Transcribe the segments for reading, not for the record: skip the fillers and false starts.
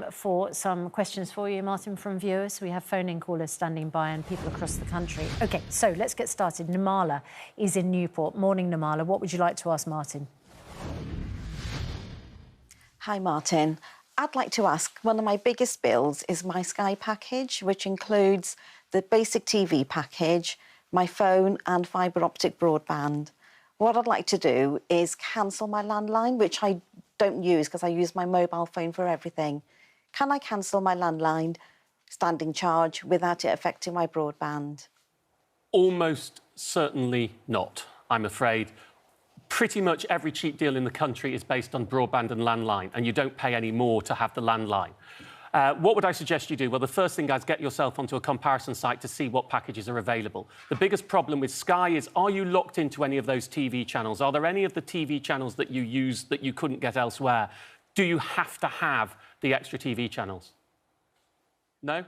time for some questions for you, Martin, from viewers. We have phone-in callers standing by and people across the country. OK, so let's get started. Namala is in Newport. Morning, Namala. What would you like to ask Martin? Hi, Martin. I'd like to ask, one of my biggest bills is my Sky package, which includes the basic TV package, my phone and fibre optic broadband. What I'd like to do is cancel my landline, which I don't use because I use my mobile phone for everything. Can I cancel my landline standing charge without it affecting my broadband? Almost certainly not, I'm afraid. Pretty much every cheap deal in the country is based on broadband and landline, and you don't pay any more to have the landline. What would I suggest you do? Well, the first thing, guys, get yourself onto a comparison site to see what packages are available. The biggest problem with Sky is, are you locked into any of those TV channels? Are there any of the TV channels that you use that you couldn't get elsewhere? Do you have to have the extra TV channels? No?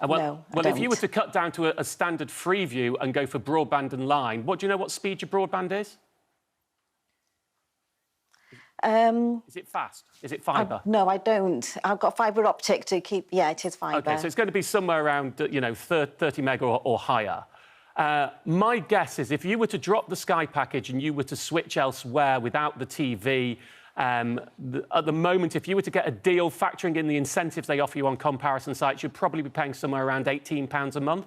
No, well, if you were to cut down to a standard Freeview and go for broadband and line, do you know what speed your broadband is? Is it fast? Is it fibre? No, I don't. I've got fibre optic to keep... Yeah, it is fibre. OK, so it's going to be somewhere around, 30 meg or higher. My guess is if you were to drop the Sky package and you were to switch elsewhere without the TV, at the moment, if you were to get a deal factoring in the incentives they offer you on comparison sites, you'd probably be paying somewhere around £18 a month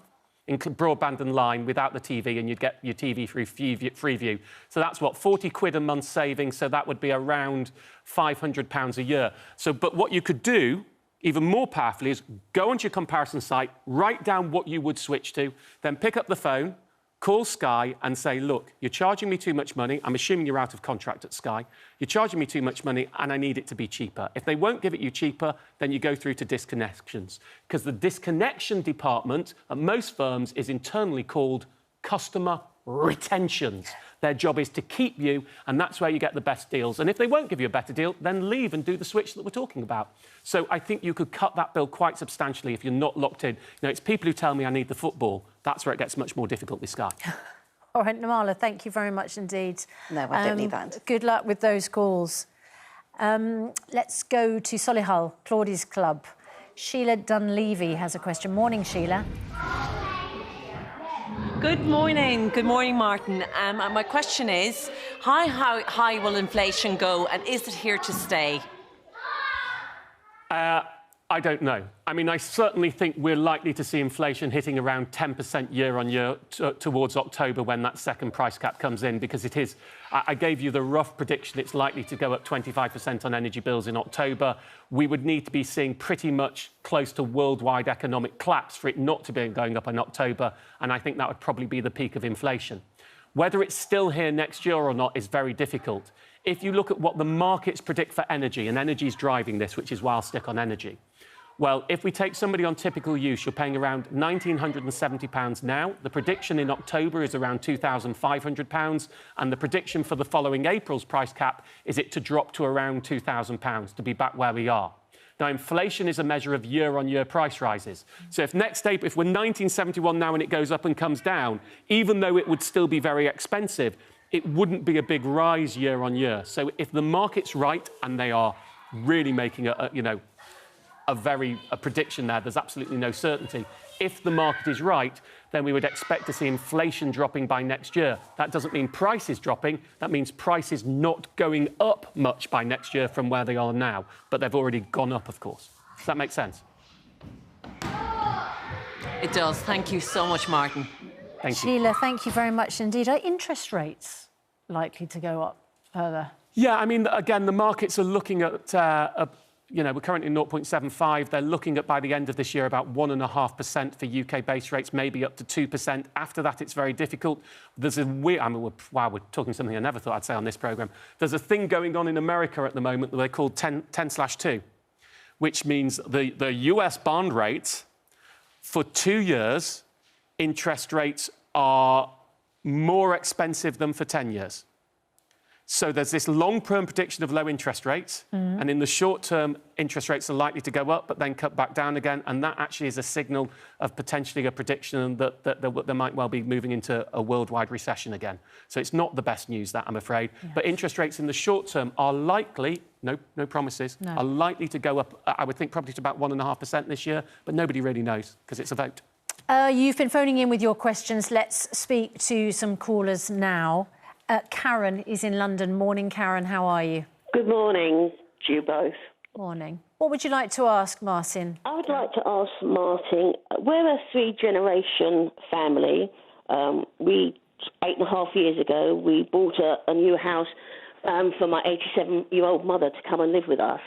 in broadband and line without the TV, and you'd get your TV through Freeview. So that's, what, 40 quid a month savings, so that would be around £500 a year. But what you could do, even more powerfully, is go onto your comparison site, write down what you would switch to, then pick up the phone, call Sky and say, look, you're charging me too much money. I'm assuming you're out of contract at Sky. You're charging me too much money and I need it to be cheaper. If they won't give it you cheaper, then you go through to disconnections, because the disconnection department at most firms is internally called customer retentions. Their job is to keep you, and that's where you get the best deals. And if they won't give you a better deal, then leave and do the switch that we're talking about. So I think you could cut that bill quite substantially if you're not locked in. It's people who tell me I need the football. That's where it gets much more difficult with Sky. All right, Namala, thank you very much indeed. No, I don't need that. Good luck with those calls. Let's go to Solihull, Claudie's Club. Sheila Dunleavy has a question. Morning, Sheila. Good morning, Martin. My question is, how high will inflation go, and is it here to stay? I don't know. I mean, I certainly think we're likely to see inflation hitting around 10% year on year towards October when that second price cap comes in, because it is... I gave you the rough prediction it's likely to go up 25% on energy bills in October. We would need to be seeing pretty much close to worldwide economic collapse for it not to be going up in October, and I think that would probably be the peak of inflation. Whether it's still here next year or not is very difficult. If you look at what the markets predict for energy, and energy's driving this, which is why I'll stick on energy. Well, if we take somebody on typical use, you're paying around £1,970 now. The prediction in October is around £2,500, and the prediction for the following April's price cap is it to drop to around £2,000, to be back where we are. Now, inflation is a measure of year-on-year price rises. So if next April, if we're 1971 now and it goes up and comes down, even though it would still be very expensive, it wouldn't be a big rise year-on-year. So if the market's right, and they are really making a prediction there, there's absolutely no certainty. If the market is right, then we would expect to see inflation dropping by next year. That doesn't mean prices dropping. That means prices not going up much by next year from where they are now. But they've already gone up, of course. Does that make sense? It does. Thank you so much, Martin. Thank you. Sheila, thank you very much indeed. Are interest rates likely to go up further? Yeah, I mean, again, the markets are looking at... we're currently at 0.75. They're looking at, by the end of this year, about 1.5% for UK base rates, maybe up to 2%. After that, it's very difficult. There's a weird... I mean, we're talking something I never thought I'd say on this programme. There's a thing going on in America at the moment that they call 10/2, which means the US bond rates for 2 years, interest rates are more expensive than for 10 years. So there's this long-term prediction of low interest rates, and in the short term, interest rates are likely to go up, but then cut back down again, and that actually is a signal of potentially a prediction that they might well be moving into a worldwide recession again. So it's not the best news, that, I'm afraid. Yes. But interest rates in the short term are likely, no promises, are likely to go up, I would think, probably to about 1.5% this year, but nobody really knows, because it's a vote. You've been phoning in with your questions. Let's speak to some callers now. Karen is in London. Morning, Karen. How are you? Good morning to you both. Morning. What would you like to ask, Martin? I would like to ask Martin, we're a three-generation family. 8.5 years ago, we bought a new house for my 87-year-old mother to come and live with us.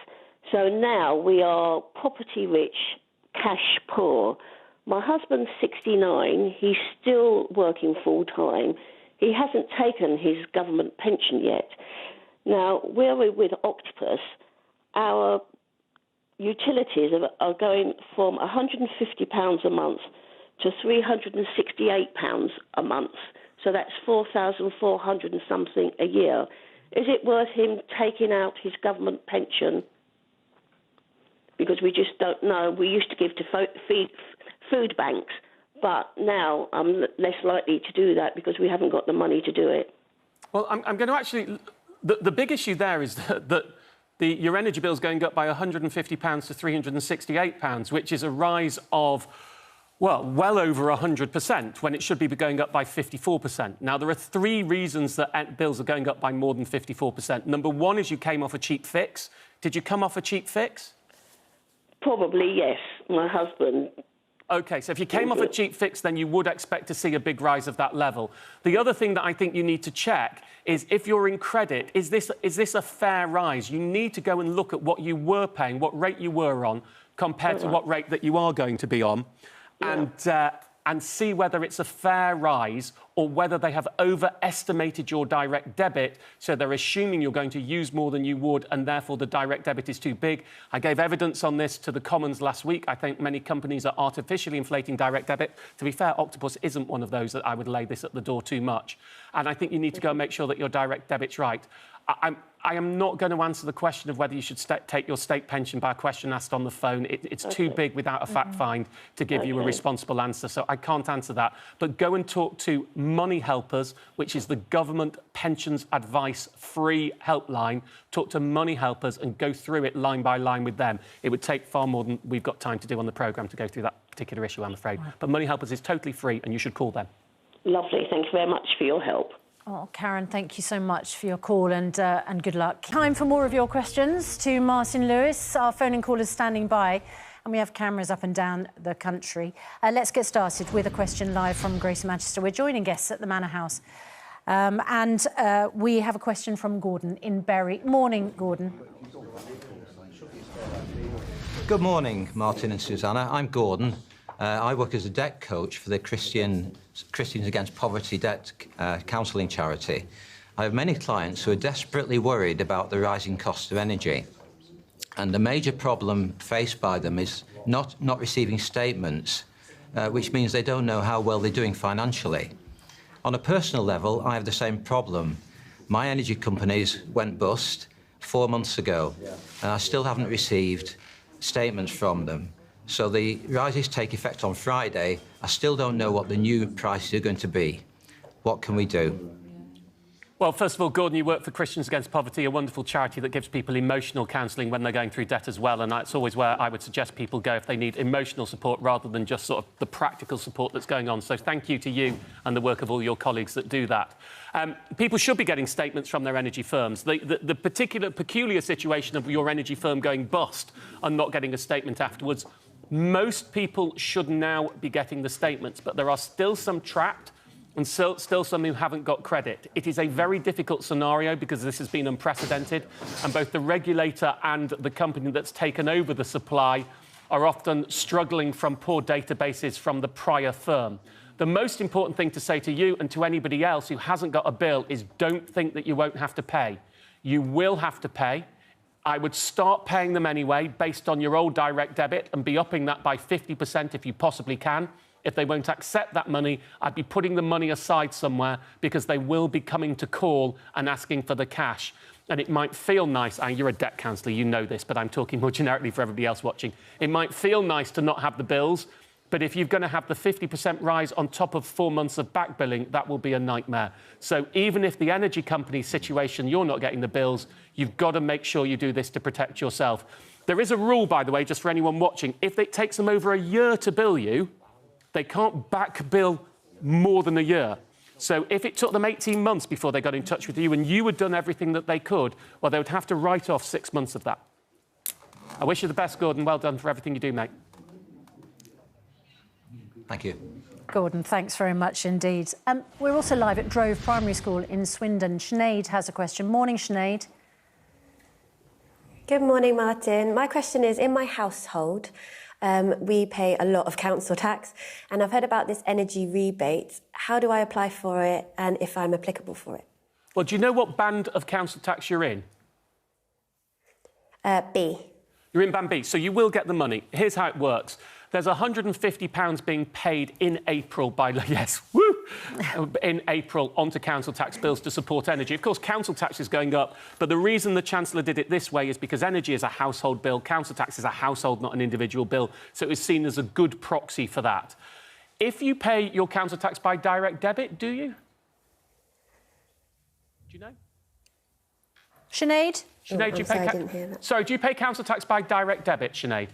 So now we are property rich, cash poor. My husband's 69. He's still working full-time. He hasn't taken his government pension yet. Now, where we're with Octopus, our utilities are going from £150 a month to £368 a month. So that's 4,400 and something a year. Is it worth him taking out his government pension? Because we just don't know. We used to give to food banks, but now I'm less likely to do that because we haven't got the money to do it. Well, I'm going to actually... The big issue there is that your energy bill is going up by £150 to £368, which is a rise of, well over 100%, when it should be going up by 54%. Now, there are three reasons that bills are going up by more than 54%. Number one is you came off a cheap fix. Did you come off a cheap fix? Probably, yes. My husband... OK, so if you came off a cheap fix, then you would expect to see a big rise of that level. The other thing that I think you need to check is if you're in credit, is this a fair rise? You need to go and look at what you were paying, what rate you were on, compared to what rate that you are going to be on, and see whether it's a fair rise or whether they have overestimated your direct debit, so they're assuming you're going to use more than you would, and therefore the direct debit is too big. I gave evidence on this to the Commons last week. I think many companies are artificially inflating direct debit. To be fair, Octopus isn't one of those that I would lay this at the door too much. And I think you need to go and make sure that your direct debit's right. I am not going to answer the question of whether you should take your state pension by a question asked on the phone. It's too big without a fact find to give you a responsible answer, so I can't answer that. But go and talk to Money Helpers, which is the government pensions advice free helpline. Talk to Money Helpers and go through it line by line with them. It would take far more than we've got time to do on the programme to go through that particular issue, I'm afraid. But Money Helpers is totally free and you should call them. Lovely. Thank you very much for your help. Oh, Karen, thank you so much for your call and good luck. Time for more of your questions to Martin Lewis. Our phone-in call is standing by and we have cameras up and down the country. Let's get started with a question live from Grace Manchester. We're joining guests at the Manor House and we have a question from Gordon in Bury. Morning, Gordon. Good morning, Martin and Susanna. I'm Gordon. I work as a debt coach for the Christians Against Poverty debt counselling charity. I have many clients who are desperately worried about the rising cost of energy. And the major problem faced by them is not receiving statements, which means they don't know how well they're doing financially. On a personal level, I have the same problem. My energy companies went bust 4 months ago, and I still haven't received statements from them. So the rises take effect on Friday. I still don't know what the new prices are going to be. What can we do? Well, first of all, Gordon, you work for Christians Against Poverty, a wonderful charity that gives people emotional counselling when they're going through debt as well, and that's always where I would suggest people go if they need emotional support rather than just sort of the practical support that's going on. So thank you to you and the work of all your colleagues that do that. People should be getting statements from their energy firms. The peculiar situation of your energy firm going bust and not getting a statement afterwards, most people should now be getting the statements, but there are still some trapped and still some who haven't got credit. It is a very difficult scenario because this has been unprecedented, and both the regulator and the company that's taken over the supply are often struggling from poor databases from the prior firm. The most important thing to say to you and to anybody else who hasn't got a bill is don't think that you won't have to pay. You will have to pay. I would start paying them anyway based on your old direct debit and be upping that by 50% if you possibly can. If they won't accept that money, I'd be putting the money aside somewhere because they will be coming to call and asking for the cash. And it might feel nice, and you're a debt counsellor, you know this, but I'm talking more generically for everybody else watching. It might feel nice to not have the bills, but if you're going to have the 50% rise on top of 4 months of back billing, that will be a nightmare. So even if the energy company's situation, you're not getting the bills, you've got to make sure you do this to protect yourself. There is a rule, by the way, just for anyone watching. If it takes them over a year to bill you, they can't back bill more than a year. So if it took them 18 months before they got in touch with you and you had done everything that they could, well, they would have to write off 6 months of that. I wish you the best, Gordon. Well done for everything you do, mate. Thank you. Gordon, thanks very much indeed. We're also live at Drove Primary School in Swindon. Sinead has a question. Morning, Sinead. Good morning, Martin. My question is, in my household, we pay a lot of council tax, and I've heard about this energy rebate. How do I apply for it, and if I'm applicable for it? Well, do you know what band of council tax you're in? B. You're in band B, so you will get the money. Here's how it works. There's £150 being paid in April by, yes, woo, in April onto council tax bills to support energy. Of course, council tax is going up, but the reason the Chancellor did it this way is because energy is a household bill, council tax is a household, not an individual bill, so it was seen as a good proxy for that. If you pay your council tax by direct debit, do you? Do you know? Sinead? Sinead, do you pay... I didn't hear that. Sorry, do you pay council tax by direct debit, Sinead?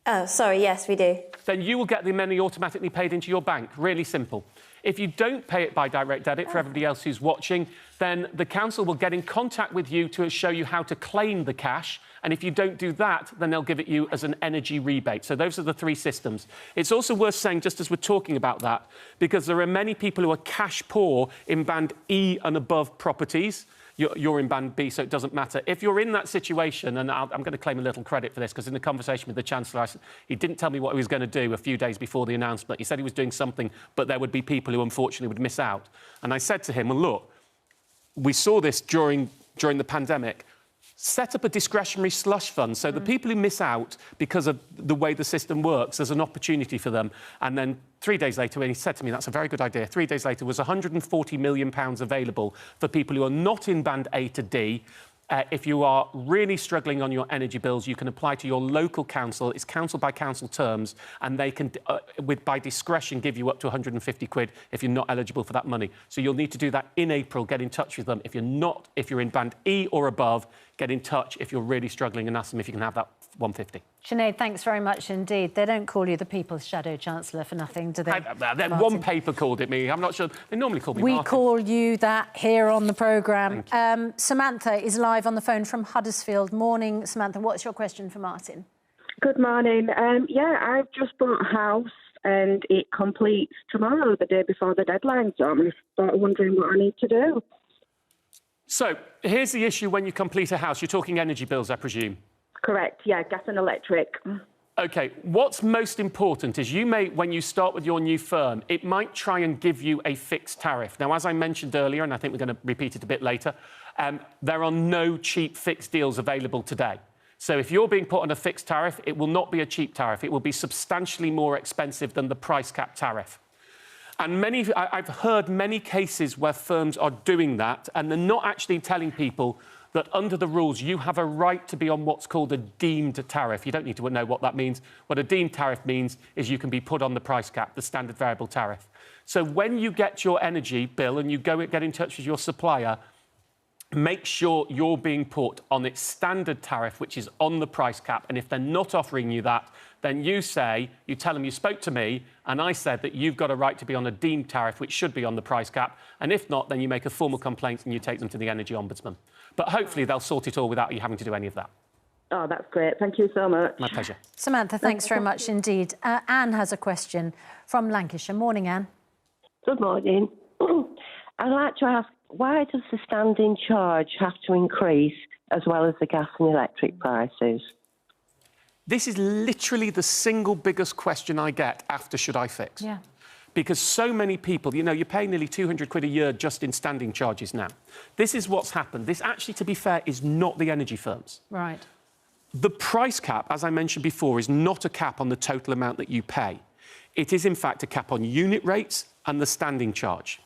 Oh, sorry, yes, we do. Then you will get the money automatically paid into your bank. Really simple. If you don't pay it by direct debit, for everybody else who's watching, then the council will get in contact with you to show you how to claim the cash. And if you don't do that, then they'll give it you as an energy rebate. So those are the three systems. It's also worth saying, just as we're talking about that, because there are many people who are cash poor in band E and above properties. You're in band B, so it doesn't matter. If you're in that situation, and I'm going to claim a little credit for this, because in the conversation with the Chancellor, he didn't tell me what he was going to do a few days before the announcement. He said he was doing something, but there would be people who unfortunately would miss out. And I said to him, well, look, we saw this during the pandemic. Set up a discretionary slush fund so the people who miss out because of the way the system works, there's an opportunity for them. And then 3 days later, when he said to me, that's a very good idea, 3 days later was £140 million available for people who are not in band A to D. If you are really struggling on your energy bills, you can apply to your local council. It's council by council terms, and they can, by discretion, give you up to 150 quid if you're not eligible for that money. So you'll need to do that in April. Get in touch with them. If you're in band E or above, get in touch if you're really struggling and ask them if you can have that 150. Sinead, thanks very much indeed. They don't call you the People's Shadow Chancellor for nothing, do they? One paper called it me. I'm not sure. They normally call me We Martin. call you that here on the programme. Samantha is live on the phone from Huddersfield. Morning, Samantha. What's your question for Martin? Good morning. Yeah, I've just bought a house and it completes tomorrow, the day before the deadline. So I'm wondering what I need to do. So here's the issue when you complete a house. You're talking energy bills, I presume? Correct, yeah, gas and electric. OK, what's most important is when you start with your new firm, it might try and give you a fixed tariff. Now, as I mentioned earlier, and I think we're going to repeat it a bit later, there are no cheap fixed deals available today. So if you're being put on a fixed tariff, it will not be a cheap tariff. It will be substantially more expensive than the price cap tariff. And I've heard many cases where firms are doing that, and they're not actually telling people that under the rules, you have a right to be on what's called a deemed tariff. You don't need to know what that means. What a deemed tariff means is you can be put on the price cap, the standard variable tariff. So when you get your energy bill and you get in touch with your supplier, make sure you're being put on its standard tariff, which is on the price cap. And if they're not offering you that, then you tell them you spoke to me and I said that you've got a right to be on a deemed tariff, which should be on the price cap. And if not, then you make a formal complaint and you take them to the Energy Ombudsman. But hopefully they'll sort it all without you having to do any of that. Oh, that's great. Thank you so much. My pleasure. Samantha, thanks very much indeed. Anne has a question from Lancashire. Morning, Anne. Good morning. I'd like to ask, why does the standing charge have to increase as well as the gas and electric prices? This is literally the single biggest question I get after should I fix? Yeah. Because so many people, you pay nearly 200 quid a year just in standing charges now. This is what's happened. This actually, to be fair, is not the energy firms. Right. The price cap, as I mentioned before, is not a cap on the total amount that you pay. It is, in fact, a cap on unit rates and the standing charge.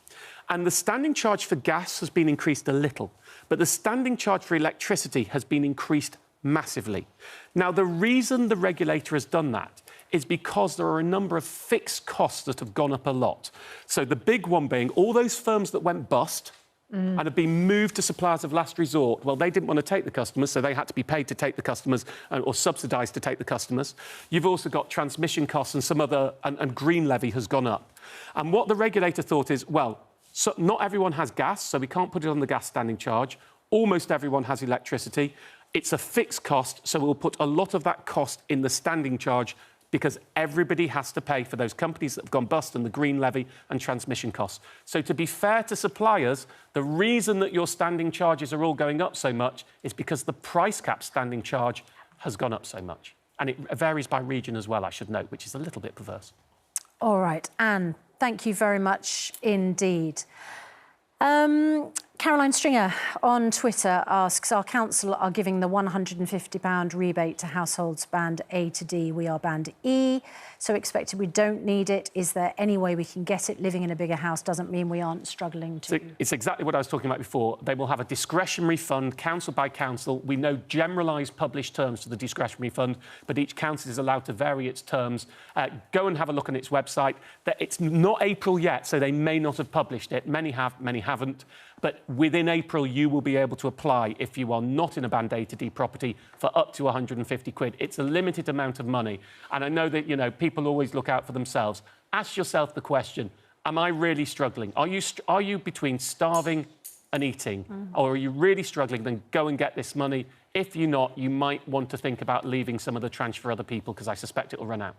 And the standing charge for gas has been increased a little, but the standing charge for electricity has been increased massively. Now, the reason the regulator has done that is because there are a number of fixed costs that have gone up a lot. So the big one being all those firms that went bust and have been moved to suppliers of last resort. Well, they didn't want to take the customers, so they had to be paid to take the customers or subsidised to take the customers. You've also got transmission costs and some other... and green levy has gone up. And what the regulator thought is, well, so not everyone has gas, so we can't put it on the gas standing charge. Almost everyone has electricity. It's a fixed cost, so we'll put a lot of that cost in the standing charge because everybody has to pay for those companies that have gone bust and the green levy and transmission costs. So to be fair to suppliers, the reason that your standing charges are all going up so much is because the price cap standing charge has gone up so much. And it varies by region as well, I should note, which is a little bit perverse. All right, Anne, thank you very much indeed. Caroline Stringer on Twitter asks, our council are giving the £150 rebate to households band A to D. We are band E, so expected we don't need it. Is there any way we can get it? Living in a bigger house doesn't mean we aren't struggling to... It's exactly what I was talking about before. They will have a discretionary fund, council by council. We know generalised published terms for the discretionary fund, but each council is allowed to vary its terms. Go and have a look on its website. It's not April yet, so they may not have published it. Many have, many haven't. But within April, you will be able to apply if you are not in a band A to D property for up to 150 quid. It's a limited amount of money. And I know that, you know, people always look out for themselves. Ask yourself the question, am I really struggling? Are you between starving and eating? Or are you really struggling? Then go and get this money. If you're not, you might want to think about leaving some of the tranche for other people because I suspect it will run out.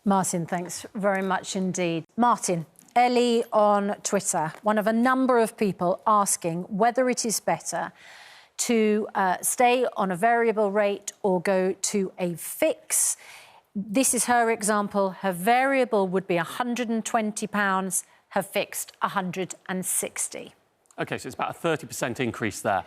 Martin, thanks very much indeed. Martin. Ellie on Twitter, one of a number of people asking whether it is better to stay on a variable rate or go to a fix. This is her example. Her variable would be £120, her fixed £160. OK, so it's about a 30% increase there.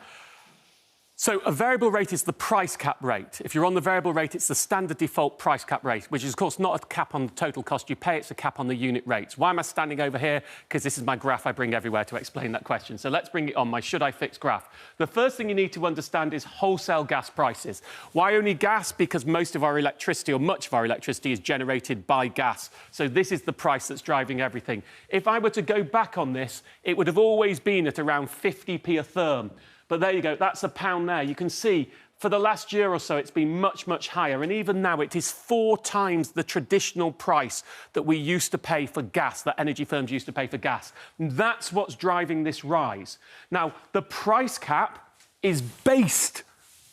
So a variable rate is the price cap rate. If you're on the variable rate, it's the standard default price cap rate, which is, of course, not a cap on the total cost you pay, it's a cap on the unit rates. Why am I standing over here? Because this is my graph I bring everywhere to explain that question. So let's bring it on, my should I fix graph. The first thing you need to understand is wholesale gas prices. Why only gas? Because most of our electricity, or much of our electricity, is generated by gas. So this is the price that's driving everything. If I were to go back on this, it would have always been at around 50p a therm. But there you go, that's a pound there. You can see for the last year or so, it's been much, much higher. And even now, it is 4 times the traditional price that we used to pay for gas, that energy firms used to pay for gas. And that's what's driving this rise. Now, the price cap is based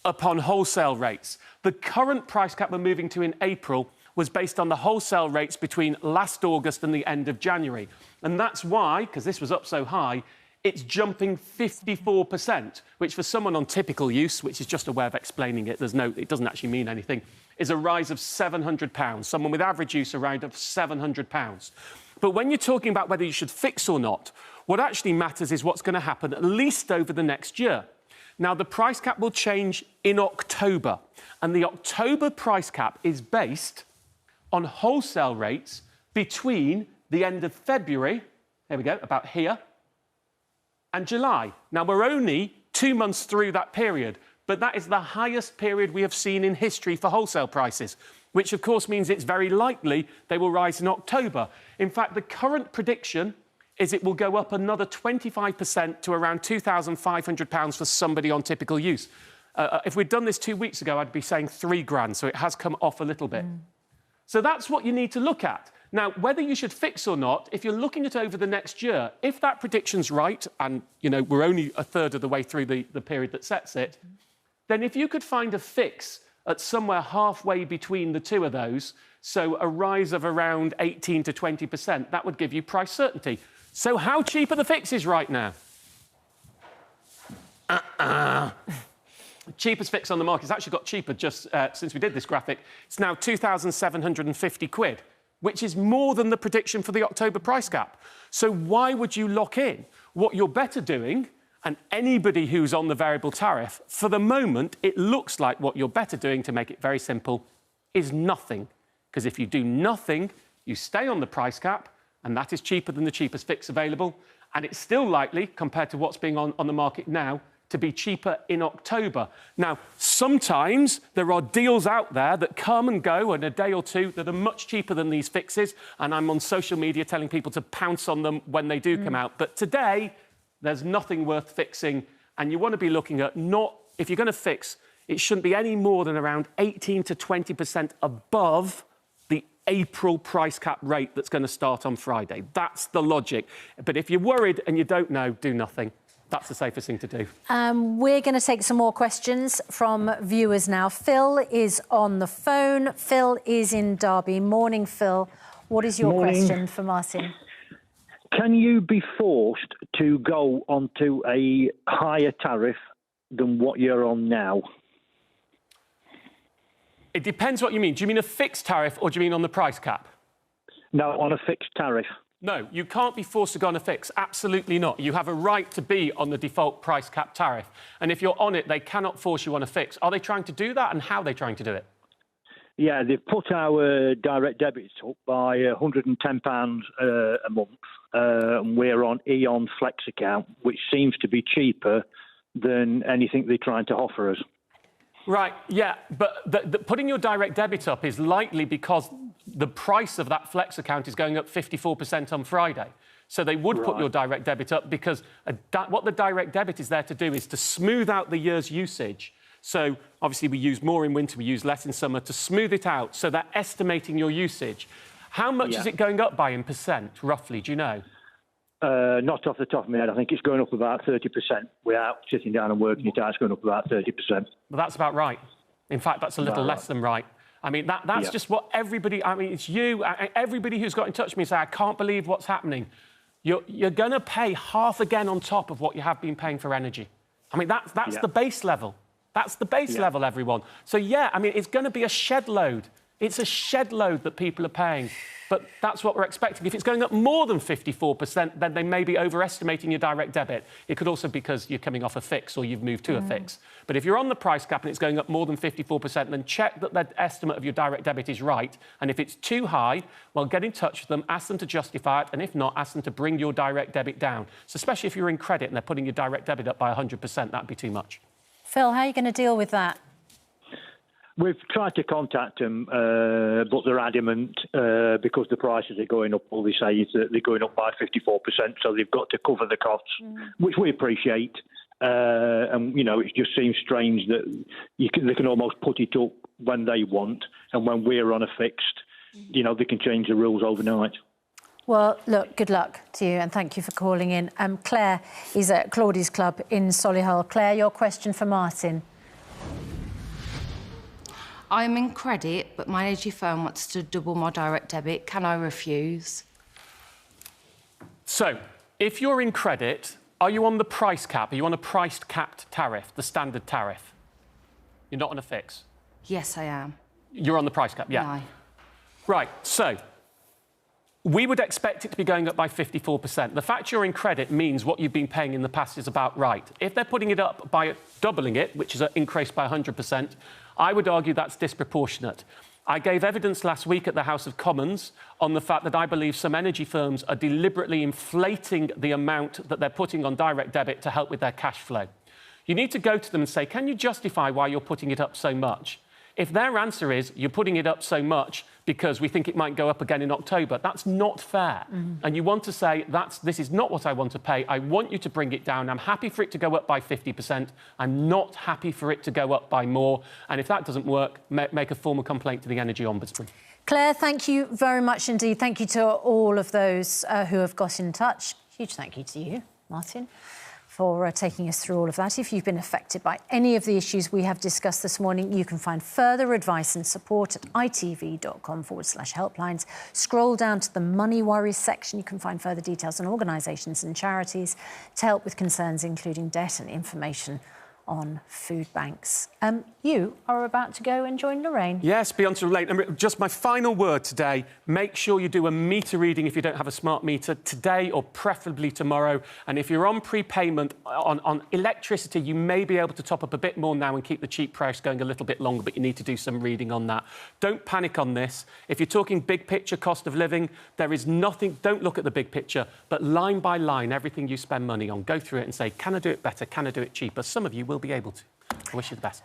upon wholesale rates. The current price cap we're moving to in April was based on the wholesale rates between last August and the end of January. And that's why, because this was up so high, it's jumping 54%, which for someone on typical use, which is just a way of explaining it, it doesn't actually mean anything, is a rise of £700. Someone with average use, a rise of £700. But when you're talking about whether you should fix or not, what actually matters is what's going to happen at least over the next year. Now, the price cap will change in October, and the October price cap is based on wholesale rates between the end of February, there we go, about here, and July. Now, we're only 2 months through that period, but that is the highest period we have seen in history for wholesale prices, which, of course, means it's very likely they will rise in October. In fact, the current prediction is it will go up another 25% to around £2,500 for somebody on typical use. If we'd done this 2 weeks ago, I'd be saying £3,000, so it has come off a little bit. So that's what you need to look at. Now, whether you should fix or not, if you're looking at over the next year, if that prediction's right, and, you know, we're only a third of the way through the period that sets it, then if you could find a fix at somewhere halfway between the two of those, so a rise of around 18 to 20%, that would give you price certainty. So how cheap are the fixes right now? Cheapest fix on the market. It's actually got cheaper just since we did this graphic. It's now 2,750 quid. Which is more than the prediction for the October price cap. So why would you lock in? What you're better doing, and anybody who's on the variable tariff, for the moment, it looks like what you're better doing, to make it very simple, is nothing. Because if you do nothing, you stay on the price cap, and that is cheaper than the cheapest fix available, and it's still likely, compared to what's being on the market now, to be cheaper in October. Now, sometimes there are deals out there that come and go in a day or two that are much cheaper than these fixes, and I'm on social media telling people to pounce on them when they do come out. But today, there's nothing worth fixing, and you want to be looking at if you're going to fix, it shouldn't be any more than around 18 to 20% above the April price cap rate that's going to start on Friday. That's the logic. But if you're worried and you don't know, do nothing. That's the safest thing to do. We're going to take some more questions from viewers now. Phil is on the phone. Phil is in Derby. Morning, Phil. What is your question for Martin? Can you be forced to go onto a higher tariff than what you're on now? It depends what you mean. Do you mean a fixed tariff or do you mean on the price cap? No, on a fixed tariff. No, you can't be forced to go on a fix. Absolutely not. You have a right to be on the default price cap tariff. And if you're on it, they cannot force you on a fix. Are they trying to do that, and how are they trying to do it? Yeah, they've put our direct debits up by £110 a month. And we're on Eon Flex account, which seems to be cheaper than anything they're trying to offer us. Right, yeah, but putting your direct debit up is likely because the price of that Flex account is going up 54% on Friday. So they would put your direct debit up because what the direct debit is there to do is to smooth out the year's usage. So obviously we use more in winter, we use less in summer, to smooth it out. So they're estimating your usage. How much is it going up by in percent, roughly, do you know? Not off the top of my head. I think it's going up about 30%. Without sitting down and working it out, it's going up about 30%. Well, that's about right. In fact, that's a little less than right. I mean, that's just what everybody... I mean, it's you, everybody who's got in touch with me and say, I can't believe what's happening. You're going to pay half again on top of what you have been paying for energy. I mean, that's the base level. That's the base level, everyone. So, yeah, I mean, it's going to be a shed load. It's a shed load that people are paying. But that's what we're expecting. If it's going up more than 54%, then they may be overestimating your direct debit. It could also be because you're coming off a fix or you've moved to a fix. But if you're on the price cap and it's going up more than 54%, then check that the estimate of your direct debit is right. And if it's too high, well, get in touch with them, ask them to justify it, and if not, ask them to bring your direct debit down. So especially if you're in credit and they're putting your direct debit up by 100%, that'd be too much. Phil, how are you going to deal with that? We've tried to contact them, but they're adamant because the prices are going up. All they say is that they're going up by 54%, so they've got to cover the costs, which we appreciate. And, you know, it just seems strange that they can almost put it up when they want, and when we're on a fixed, you know, they can change the rules overnight. Well, look, good luck to you, and thank you for calling in. Claire is at Claudie's Club in Solihull. Claire, your question for Martin. I'm in credit, but my energy firm wants to double my direct debit. Can I refuse? So, if you're in credit, are you on the price cap? Are you on a priced capped tariff, the standard tariff? You're not on a fix? Yes, I am. You're on the price cap, yeah. No. Right, so we would expect it to be going up by 54%. The fact you're in credit means what you've been paying in the past is about right. If they're putting it up by doubling it, which is an increase by 100%, I would argue that's disproportionate. I gave evidence last week at the House of Commons on the fact that I believe some energy firms are deliberately inflating the amount that they're putting on direct debit to help with their cash flow. You need to go to them and say, can you justify why you're putting it up so much? If their answer is, you're putting it up so much because we think it might go up again in October, that's not fair. And you want to say, this is not what I want to pay. I want you to bring it down. I'm happy for it to go up by 50%. I'm not happy for it to go up by more. And if that doesn't work, make a formal complaint to the Energy Ombudsman. Claire, thank you very much indeed. Thank you to all of those who have got in touch. Huge thank you to you, Martin, for taking us through all of that. If you've been affected by any of the issues we have discussed this morning, you can find further advice and support at itv.com/helplines. Scroll down to the Money Worries section. You can find further details on organisations and charities to help with concerns including debt and information on food banks. You are about to go and join Lorraine. Yes, beyond to relate. And just my final word today, make sure you do a meter reading if you don't have a smart meter today or preferably tomorrow. And if you're on prepayment on electricity, you may be able to top up a bit more now and keep the cheap price going a little bit longer, but you need to do some reading on that. Don't panic on this. If you're talking big picture cost of living, there is nothing, don't look at the big picture, but line by line, everything you spend money on, go through it and say, can I do it better? Can I do it cheaper? Some of you will be able to. I wish you the best.